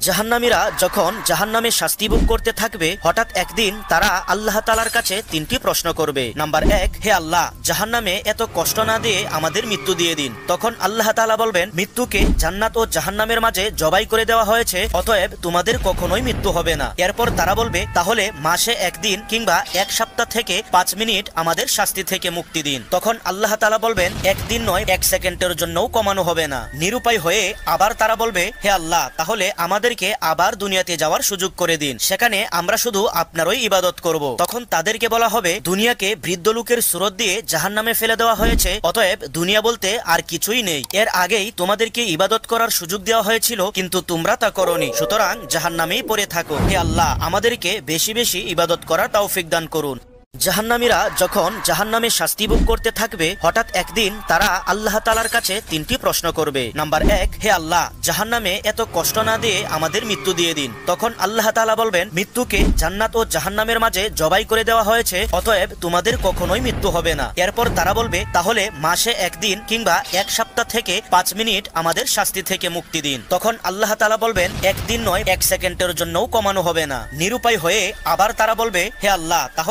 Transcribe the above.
জাহান্নামীরা যখন জাহান্নামে শাস্তি ভোগ করতে থাকবে, হঠাৎ একদিন তারা আল্লাহ তাআলার কাছে তিনটি প্রশ্ন করবে। নাম্বার 1, হে আল্লাহ, জাহান্নামে এত কষ্ট না দিয়ে আমাদের মৃত্যু দিয়ে দিন। তখন আল্লাহ তাআলা বলবেন, মৃত্যুকে জান্নাত ও জাহান্নামের মাঝে জবাই করে দেওয়া হয়েছে, অতএব তোমাদের কখনোই মৃত্যু হবে না। এরপর তারা বলবে, তাহলে মাসে একদিন কিংবা এক সপ্তাহ থেকে 5 মিনিট আমাদের শাস্তি থেকে মুক্তি দিন। তখন আল্লাহ তাআলা বলবেন, একদিন নয়, 1 সেকেন্ডের জন্যও কমানো হবে না। নিরুপায় হয়ে আবার তারা বলবে, হে আল্লাহ, তাহলে আমাদেরকে আবার দুনিয়াতে যাওয়ার সুযোগ করে দিন, সেখানে আমরা শুধু আপনারই ইবাদত করব। তখন তাদেরকে বলা হবে, দুনিয়াকে বৃদ্ধ লোকের সুরত দিয়ে জাহান্নামে ফেলে দেওয়া হয়েছে, অতএব দুনিয়া বলতে আর কিছুই নেই। এর আগেই তোমাদেরকে ইবাদত করার সুযোগ দেওয়া হয়েছিল, কিন্তু তোমরা তা করোনি, সুতরাং জাহান্নামেই পড়ে থাকো। হে আল্লাহ, আমাদেরকে বেশি বেশি ইবাদত করার তৌফিক দান করুন। জাহান্নামীরা যখন জাহান্নামে শাস্তি ভোগ করতে থাকবে, হঠাৎ একদিন তারা আল্লাহ তাআলার কাছে তিনটি প্রশ্ন করবে। নাম্বার 1, হে আল্লাহ, জাহান্নামে এত কষ্ট না দিয়ে আমাদের মৃত্যু দিয়ে দিন। তখন আল্লাহ তাআলা বলবেন, মৃত্যুকে জান্নাত ও জাহান্নামের মাঝে জবাই করে দেওয়া হয়েছে, অতএব তোমাদের কখনোই মৃত্যু হবে না। এরপর তারা বলবে, তাহলে মাসে একদিন কিংবা এক সপ্তাহ থেকে 5 মিনিট আমাদের শাস্তি থেকে মুক্তি দিন। তখন আল্লাহ তাআলা বলবেন, একদিন নয়, 1 সেকেন্ডের জন্যও কমানো হবে না। নিরুপায় হয়ে আবার তারা বলবে, হে আল্লাহ, তাহলে